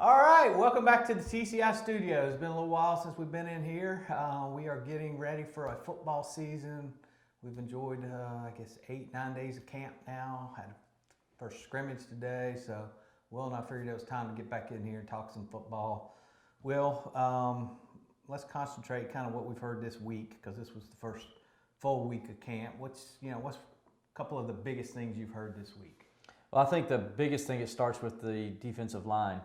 All right, welcome back to the TCI studio. It's been a little while since we've been in here. We are getting ready for a football season. We've enjoyed, 8-9 days of camp now. Had a first scrimmage today, so Will and I figured it was time to get back in here and talk some football. Will, let's concentrate kind of what we've heard this week, because this was the first full week of camp. What's a couple of the biggest things you've heard this week? Well, I think the biggest thing, it starts with the defensive line.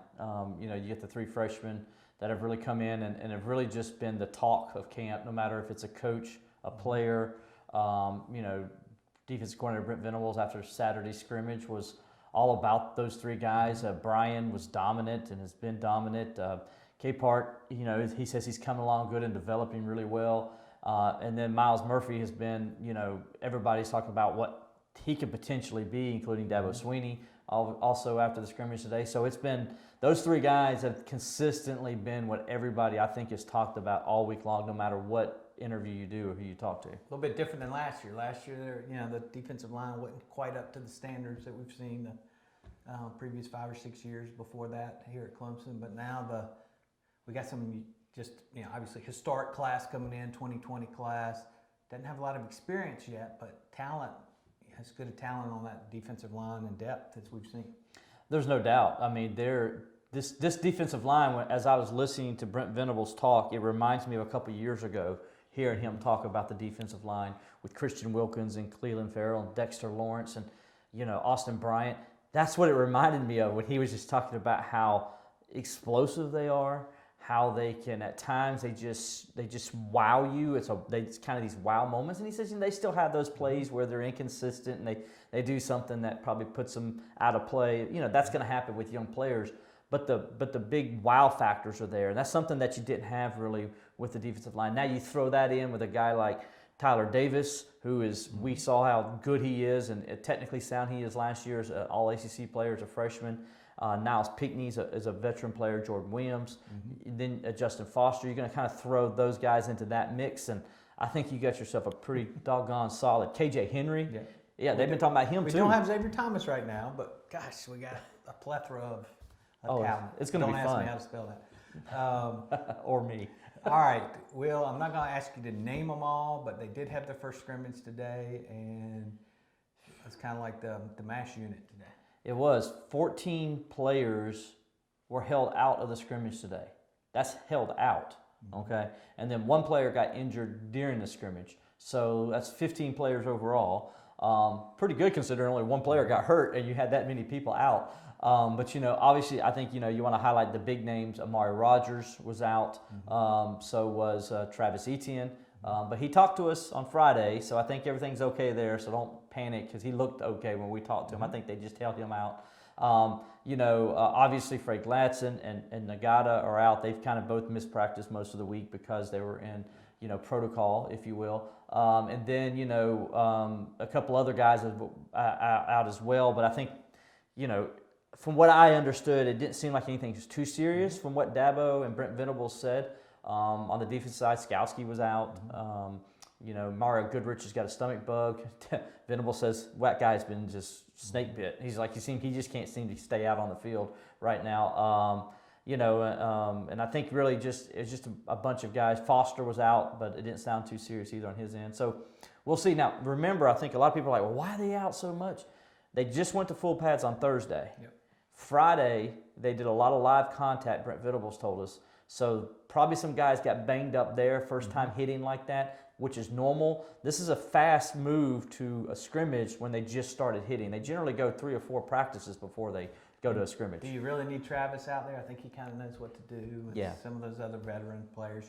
You get the three freshmen that have really come in and have really just been the talk of camp, no matter if it's a coach, a player. Defensive coordinator Brent Venables after Saturday's scrimmage was all about those three guys. Brian was dominant and has been dominant. K-Part, he says he's coming along good and developing really well. And then Miles Murphy has been, everybody's talking about what he could potentially be, including Dabo Sweeney, also after the scrimmage today. So it's been, those three guys have consistently been what everybody, I think, has talked about all week long, no matter what interview you do or who you talk to. A little bit different than last year. Last year, the defensive line wasn't quite up to the standards that we've seen the previous 5 or 6 years before that here at Clemson. But now we got some obviously historic class coming in, 2020 class. Doesn't have a lot of experience yet, but talent. As good a talent on that defensive line and depth as we've seen. There's no doubt. I mean, this defensive line, as I was listening to Brent Venables talk, it reminds me of a couple of years ago hearing him talk about the defensive line with Christian Wilkins and Cleveland Farrell and Dexter Lawrence and, Austin Bryant. That's what it reminded me of when he was just talking about how explosive they are, how they can, at times, they just wow you. It's kind of these wow moments. And he says they still have those plays where they're inconsistent and they do something that probably puts them out of play. That's going to happen with young players. But the big wow factors are there. And that's something that you didn't have really with the defensive line. Now you throw that in with a guy like Tyler Davis, who is, we saw how good he is and technically sound he is last year as an All-ACC player as a freshman. Niles Pinckney is a veteran player, Jordan Williams, then Justin Foster. You're going to kind of throw those guys into that mix, and I think you got yourself a pretty doggone solid KJ Henry. Yeah, they've been talking about him too. We don't have Xavier Thomas right now, but gosh, we got a plethora of talent. It's going to be fun. Don't ask me how to spell that. Or me. All right, Will, I'm not going to ask you to name them all, but they did have their first scrimmage today, and it's kind of like the MASH unit today. It was 14 players were held out of the scrimmage today. That's held out, okay? And then one player got injured during the scrimmage. So that's 15 players overall. Pretty good considering only one player got hurt and you had that many people out. But, obviously I think, you want to highlight the big names. Amari Rogers was out. So was Travis Etienne. But he talked to us on Friday, so I think everything's okay there, so don't panic because he looked okay when we talked to him. I think they just held him out. Obviously Frank Latson and Nagata are out. They've kind of both missed practice most of the week because they were in, protocol, if you will. And then, a couple other guys out as well. But I think, from what I understood, it didn't seem like anything was too serious from what Dabo and Brent Venables said. On the defense side, Skowski was out. Mario Goodrich has got a stomach bug. Venable says that guy's been just snake bit. He's like, he just can't seem to stay out on the field right now. And I think really it's just a bunch of guys. Foster was out, but it didn't sound too serious either on his end. So we'll see. Now, remember, I think a lot of people are like, well, why are they out so much? They just went to full pads on Thursday. Yep. Friday, they did a lot of live contact, Brent Venables told us. So probably some guys got banged up there, first time hitting like that, which is normal. This is a fast move to a scrimmage when they just started hitting. They generally go 3 or 4 practices before they go to a scrimmage. Do you really need Travis out there? I think he kind of knows what to do. And some of those other veteran players,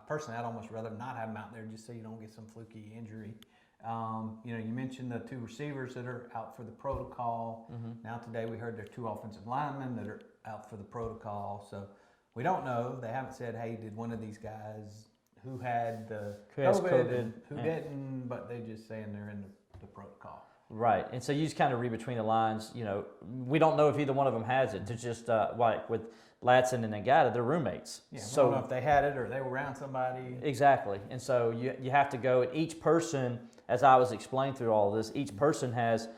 personally, I'd almost rather not have him out there just so you don't get some fluky injury. You mentioned the 2 receivers that are out for the protocol. Now today we heard there are 2 offensive linemen that are out for the protocol. So we don't know. They haven't said, hey, did one of these guys who had the COVID and who didn't, but they're just saying they're in the protocol. Right, and so you just kind of read between the lines. We don't know if either one of them has it. It's just like with Latson and Nagata, they're roommates. Yeah, so we don't know if they had it or they were around somebody. Exactly, and so you have to go. And each person, as I was explaining through all of this, each person has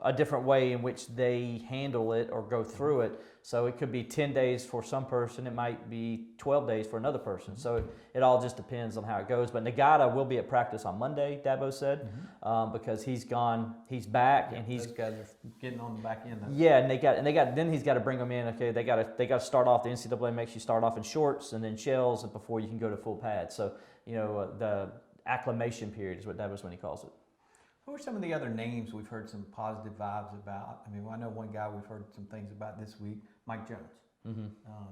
a different way in which they handle it or go through it. So it could be 10 days for some person. It might be 12 days for another person. So it all just depends on how it goes. But Nagata will be at practice on Monday, Dabo said, because he's back, and he's those guys are getting on the back end of it. Yeah, and then he's got to bring them in. Okay, they got to start off. The NCAA makes you start off in shorts and then shells before you can go to full pads. So the acclimation period is what Dabo's when he calls it. Who are some of the other names we've heard some positive vibes about? I mean, I know one guy we've heard some things about this week, Mike Jones.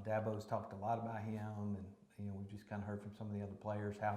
Dabo's talked a lot about him, and we've just kind of heard from some of the other players how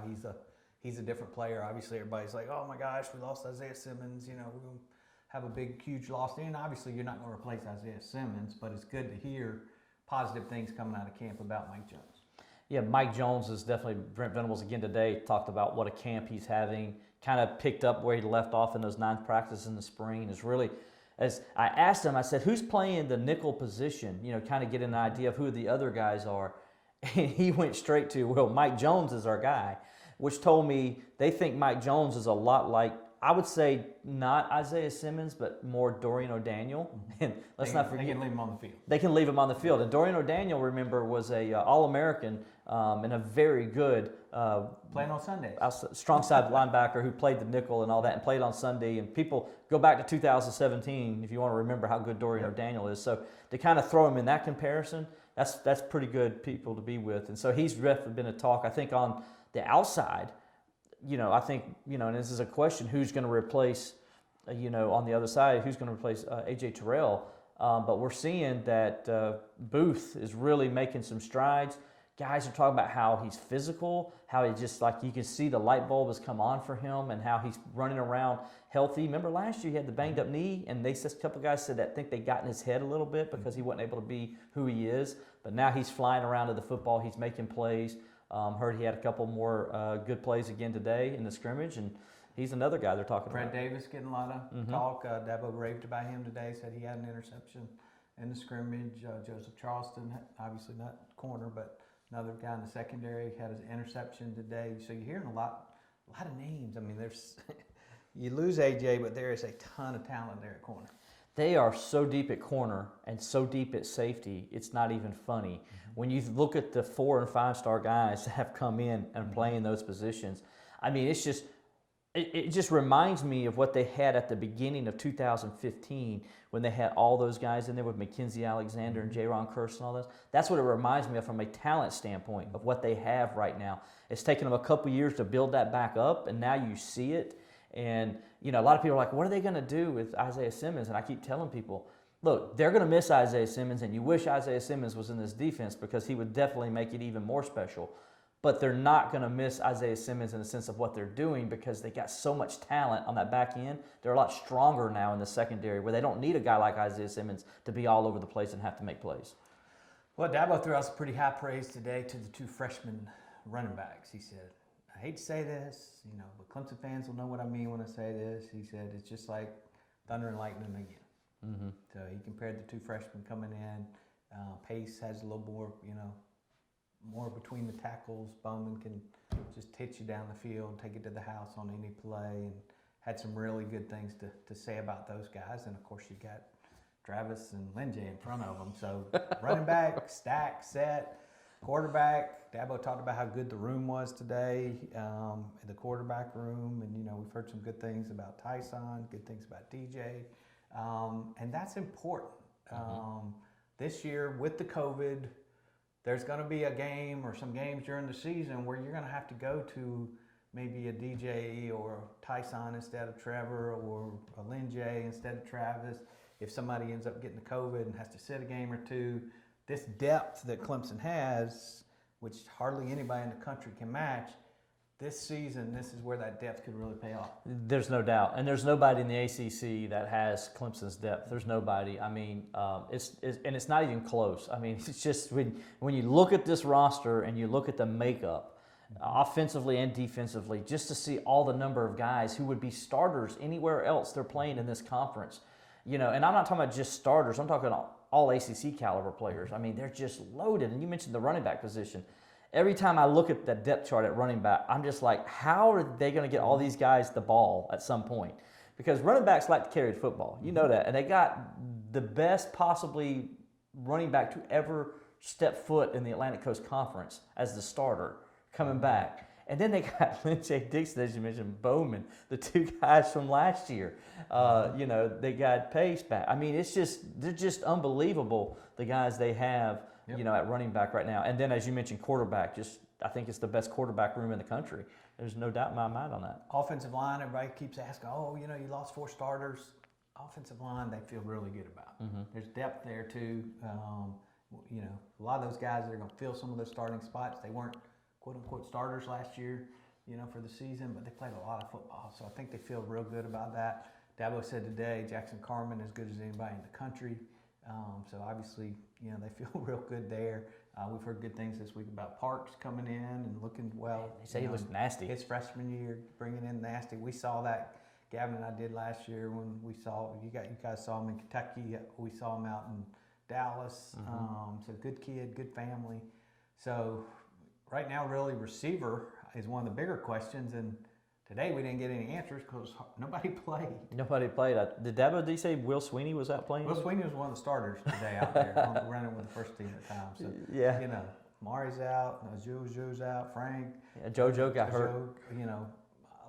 he's a different player. Obviously, everybody's like, oh my gosh, we lost Isaiah Simmons. We're going to have a big, huge loss. And obviously, you're not going to replace Isaiah Simmons, but it's good to hear positive things coming out of camp about Mike Jones. Yeah, Mike Jones is definitely, Brent Venables again today talked about what a camp he's having, kind of picked up where he left off in those 9 practices in the spring. Is really, as I asked him, I said, who's playing the nickel position? Kind of get an idea of who the other guys are. And he went straight to, well, Mike Jones is our guy, which told me they think Mike Jones is a lot like, I would say not Isaiah Simmons, but more Dorian O'Daniel. And let's not forget, they can leave him on the field. They can leave him on the field. And Dorian O'Daniel, remember, was a All-American and a very good playing on Sundays. Strong side linebacker who played the nickel and all that, and played on Sunday. And people go back to 2017 if you want to remember how good Dorian O'Daniel is. So to kind of throw him in that comparison, that's pretty good people to be with. And so he's definitely been a talk. I think on the outside, I think, and this is a question, who's going to replace, on the other side, who's going to replace A.J. Terrell? But we're seeing that Booth is really making some strides. Guys are talking about how he's physical, how he just, like, you can see the light bulb has come on for him and how he's running around healthy. Remember last year he had the banged up knee, and a couple guys said that think they got in his head a little bit because he wasn't able to be who he is. But now he's flying around to the football. He's making plays. Heard he had a couple more good plays again today in the scrimmage, and he's another guy they're talking Brad about. Davis getting a lot of talk. Dabo raved about him today, said he had an interception in the scrimmage. Joseph Charleston, obviously not corner, but another guy in the secondary, had an interception today. So you're hearing a lot of names. I mean, there's you lose AJ, but there is a ton of talent there at corner. They are so deep at corner and so deep at safety, it's not even funny. When you look at the 4- and 5-star guys that have come in and play in those positions, I mean, it just reminds me of what they had at the beginning of 2015 when they had all those guys in there with Mackenzie Alexander and Jaron Curse and all those. That's what it reminds me of from a talent standpoint of what they have right now. It's taken them a couple years to build that back up, and now you see it. And, a lot of people are like, what are they going to do with Isaiah Simmons? And I keep telling people, look, they're going to miss Isaiah Simmons, and you wish Isaiah Simmons was in this defense because he would definitely make it even more special. But they're not going to miss Isaiah Simmons in the sense of what they're doing because they got so much talent on that back end. They're a lot stronger now in the secondary where they don't need a guy like Isaiah Simmons to be all over the place and have to make plays. Well, Dabo threw out some pretty high praise today to the 2 freshman running backs. He said, I hate to say this, but Clemson fans will know what I mean when I say this. He said, it's just like thunder and lightning again. So he compared the 2 freshmen coming in. Pace has a little more, more between the tackles. Bowman can just hit you down the field, take it to the house on any play, and had some really good things to say about those guys. And, of course, you got Travis and Lindsay in front of them. So running back, stack, set, quarterback. Dabo talked about how good the room was today, the quarterback room. And, we've heard some good things about Tyson, good things about DJ. And that's important. This year with the COVID, there's going to be a game or some games during the season where you're going to have to go to maybe a DJ or Tyson instead of Trevor or a Lynn J instead of Travis. If somebody ends up getting the COVID and has to sit a game or two, this depth that Clemson has, which hardly anybody in the country can match, this season, this is where that depth could really pay off. There's no doubt. And there's nobody in the ACC that has Clemson's depth. There's nobody. I mean, it's not even close. I mean, it's just when you look at this roster and you look at the makeup, offensively and defensively, just to see all the number of guys who would be starters anywhere else they're playing in this conference. And I'm not talking about just starters. I'm talking all ACC caliber players. I mean, they're just loaded. And you mentioned the running back position. Every time I look at that depth chart at running back, I'm just like, how are they going to get all these guys the ball at some point? because running backs like to carry the football. You know that. And they got the best possibly running back to ever step foot in the Atlantic Coast Conference as the starter coming back. And then they got Lynch Dixon, as you mentioned, Bowman, the two guys from last year. They got Pace back. I mean, they're just unbelievable, the guys they have, at running back right now. And then, as you mentioned, quarterback, I think it's the best quarterback room in the country. There's no doubt in my mind on that. Offensive line, everybody keeps asking, you lost 4 starters. Offensive line, they feel really good about. Mm-hmm. There's depth there, too. A lot of those guys that are going to fill some of those starting spots, they weren't quote-unquote starters last year, for the season, but they played a lot of football, so I think they feel real good about that. Dabo said today, Jackson Carman as good as anybody in the country, so obviously, they feel real good there. We've heard good things this week about Parks coming in and looking well. They say he looks nasty. His freshman year, bringing in nasty. We saw that, Gavin and I did last year when we saw, you guys saw him in Kentucky, we saw him out in Dallas, so good kid, good family. So right now, really, receiver is one of the bigger questions, and today we didn't get any answers because nobody played. Nobody played. Did Dabo say Will Sweeney was out playing? Will Sweeney was one of the starters today out there, running with the first team at the time. So, yeah. Mari's out, Joe's out, Frank. Yeah, JoJo got hurt.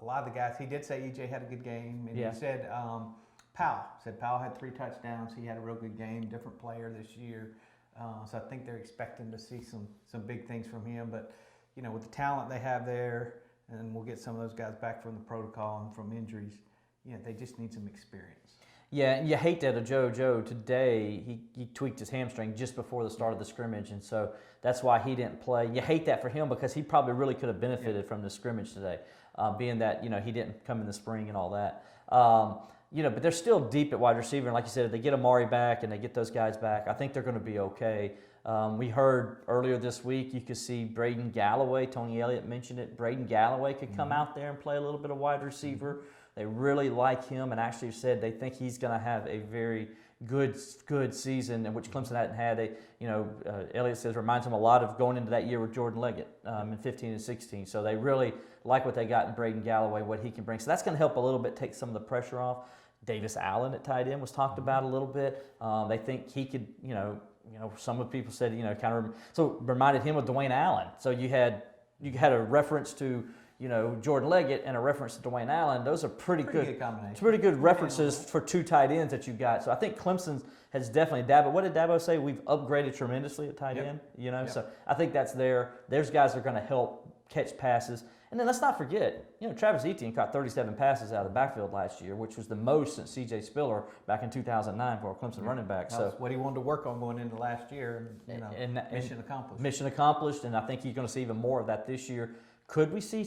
A lot of the guys, he did say EJ had a good game, and he said Powell had 3 touchdowns. He had a real good game, different player this year. So I think they're expecting to see some big things from him. But, with the talent they have there, and we'll get some of those guys back from the protocol and from injuries, they just need some experience. Yeah, and you hate that. JoJo today, he tweaked his hamstring just before the start of the scrimmage, and so that's why he didn't play. You hate that for him because he probably really could have benefited from the scrimmage today, being that, he didn't come in the spring and all that. But they're still deep at wide receiver. And like you said, if they get Amari back and they get those guys back, I think they're going to be okay. We heard earlier this week you could see Braden Galloway. Tony Elliott mentioned it. Braden Galloway could come out there and play a little bit of wide receiver. They really like him and actually said they think he's going to have a very good season, in which Clemson hadn't had. Elliott says reminds him a lot of going into that year with Jordan Leggett in 15 and 16. So they really like what they got in Braden Galloway, what he can bring. So that's going to help a little bit take some of the pressure off. Davis Allen at tight end was talked about a little bit. They think he could, some of the people said, so reminded him of Dwayne Allen. So you had a reference to, Jordan Leggett and a reference to Dwayne Allen. Those are pretty good combination. Pretty good references for 2 tight ends that you got. So I think Clemson has definitely what did Dabo say? We've upgraded tremendously at tight end. So I think that's there. There's guys that are going to help catch passes. And then let's not forget, Travis Etienne caught 37 passes out of the backfield last year, which was the most since C.J. Spiller back in 2009 for a Clemson running back. That's what he wanted to work on going into last year, and mission accomplished. Mission accomplished, and I think he's going to see even more of that this year. Could we see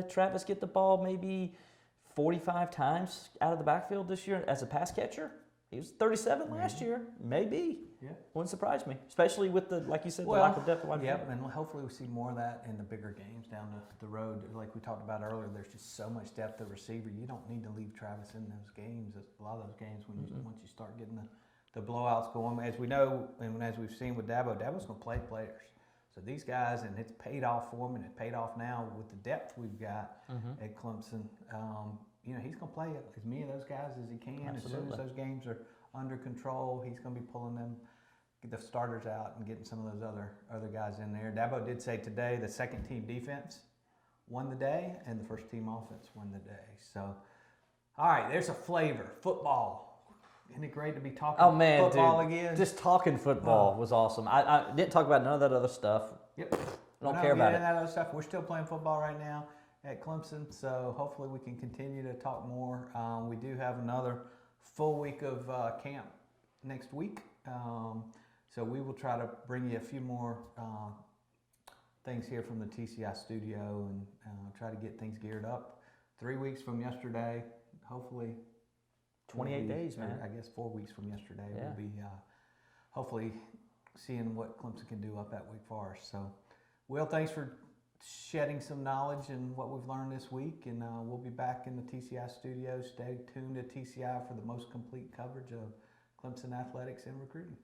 Travis get the ball maybe 45 times out of the backfield this year as a pass catcher? He was 37 last year. Maybe. Yeah. Wouldn't surprise me, especially with like you said, the lack of depth. And hopefully we see more of that in the bigger games down the road. Like we talked about earlier, there's just so much depth at receiver. You don't need to leave Travis in those games. A lot of those games once you start getting the blowouts going, as we know and as we've seen with Dabo's going to play players. So these guys, and it's paid off for him, and it's paid off now with the depth we've got at Clemson. He's going to play as many of those guys as he can. Absolutely. As soon as those games are under control, he's going to be pulling them, get the starters out and getting some of those other guys in there. Dabo did say today the second team defense won the day and the first team offense won the day. So, all right, there's a flavor. Football. Isn't it great to be talking football again? Just talking football was awesome. I didn't talk about none of that other stuff. Yep. I don't care about it. That other stuff. We're still playing football right now at Clemson, so hopefully we can continue to talk more. We do have another full week of camp next week, so we will try to bring you a few more things here from the TCI studio and try to get things geared up. 3 weeks from yesterday, hopefully. 28 days, man. I guess 4 weeks from yesterday, we'll be hopefully seeing what Clemson can do up at Wake Forest. So, Will, thanks for shedding some knowledge and what we've learned this week, and we'll be back in the TCI studio. Stay tuned to TCI for the most complete coverage of Clemson athletics and recruiting.